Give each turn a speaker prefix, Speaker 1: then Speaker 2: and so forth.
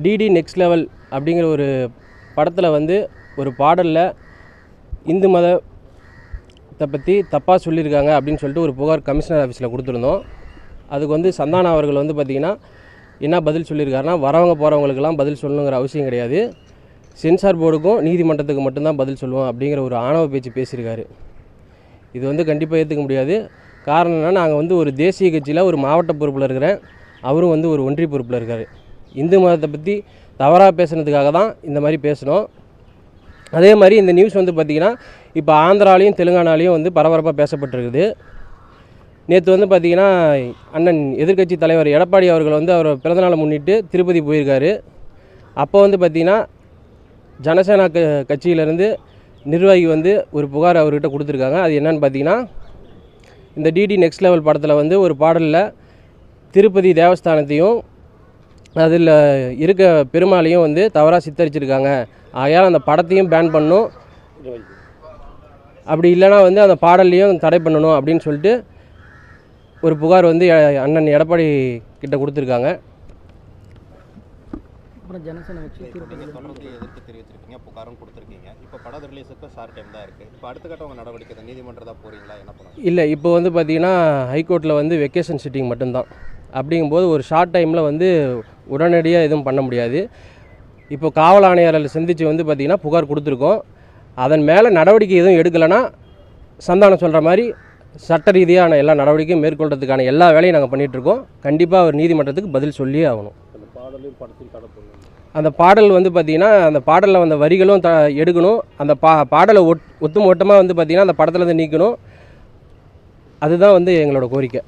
Speaker 1: DD next level அப்படிங்கிற ஒரு படத்தில் வந்து ஒரு பாடலில் இந்து மதத்தை பற்றி தப்பாக சொல்லியிருக்காங்க அப்படின்னு சொல்லிட்டு ஒரு புகார் கமிஷனர் ஆஃபீஸில் கொடுத்துருந்தோம். அதுக்கு வந்து சந்தானா அவர்கள் வந்து பார்த்திங்கன்னா என்ன பதில் சொல்லியிருக்காருன்னா, வரவங்க போகிறவங்களுக்கெல்லாம் பதில் சொல்லணுங்கிற அவசியம் கிடையாது, சென்சார் போர்டுக்கும் நீதிமன்றத்துக்கு மட்டும்தான் பதில் சொல்லுவோம் அப்படிங்கிற ஒரு ஆணவ பேச்சு பேசியிருக்காரு. இது வந்து கண்டிப்பாக ஏற்றுக்க முடியாது. காரணம் என்ன, நாங்கள் வந்து ஒரு தேசிய கட்சியில் ஒரு மாவட்ட பொறுப்பில் இருக்கிறேன், அவரும் வந்து ஒரு ஒன்றிய பொறுப்பில் இருக்கார். இந்து மதத்தை பற்றி தவறாக பேசுனதுக்காக தான் இந்த மாதிரி பேசணும். அதே மாதிரி இந்த நியூஸ் வந்து பார்த்திங்கன்னா இப்போ ஆந்திராலையும் தெலுங்கானாலையும் வந்து பரபரப்பாக பேசப்பட்டிருக்குது. நேற்று வந்து பார்த்திங்கன்னா அண்ணன் எதிர்க்கட்சி தலைவர் எடப்பாடி அவர்கள் வந்து அவர் பிறந்தநாளை முன்னிட்டு திருப்பதி போயிருக்காரு. அப்போ வந்து பார்த்திங்கன்னா ஜனசேனா கட்சியிலேருந்து நிர்வாகி வந்து ஒரு புகார் அவர்கிட்ட கொடுத்துருக்காங்க. அது என்னன்னு பார்த்திங்கன்னா, இந்த டிடி நெக்ஸ்ட் லெவல் படத்தில் வந்து ஒரு பாடலில் திருப்பதி தேவஸ்தானத்தையும் அதில் இருக்க பெருமாளையும் வந்து தவறாக சித்தரிச்சிருக்காங்க, ஆகையால் அந்த படத்தையும் பேன் பண்ணணும், அப்படி இல்லைனா வந்து அந்த பாடல்லையும் தடை பண்ணணும் அப்படின்னு சொல்லிட்டு ஒரு புகார் வந்து அண்ணன் எடப்பாடி கிட்ட கொடுத்துருக்காங்க.
Speaker 2: அப்புறம் ஜனசேனா வச்சு
Speaker 3: தொடர்ந்து எதிர்ப்பு தெரிவிச்சிருக்கீங்க, புகாரும் கொடுத்துருக்கீங்க. இப்போ படம் ரிலீஸுக்கு ஷார்ட் டைம் தான் இருக்குது. இப்போ அடுத்த கட்ட உங்கள் நடவடிக்கை நீதிமன்றம் தான் போகிறீங்களா, என்ன பண்ணுங்க?
Speaker 1: இல்லை, இப்போ வந்து பார்த்திங்கன்னா ஹைகோர்ட்டில் வந்து வெக்கேஷன் சிட்டிங் மட்டும்தான். அப்படிங்கும்போது ஒரு ஷார்ட் டைமில் வந்து உடனடியாக எதுவும் பண்ண முடியாது. இப்போ காவல் ஆணையாளர் சந்தித்து வந்து பார்த்திங்கன்னா புகார் கொடுத்துருக்கோம். அதன் மேலே நடவடிக்கை எதுவும் எடுக்கலைன்னா சந்தானம் சொல்கிற மாதிரி சட்ட ரீதியான எல்லா நடவடிக்கையும் மேற்கொள்கிறதுக்கான எல்லா வேலையும் நாங்கள் பண்ணிகிட்ருக்கோம். கண்டிப்பாக அவர் நீதிமன்றத்துக்கு பதில் சொல்லியே ஆகணும். அந்த பாடல் வந்து பார்த்திங்கன்னா அந்த பாடலில் வந்த வரிகளும் எடுக்கணும். அந்த பாடலை ஒட்டுமொத்தமாக வந்து பார்த்திங்கன்னா அந்த படத்துலேருந்து நீக்கணும். அதுதான் வந்து எங்களோட கோரிக்கை.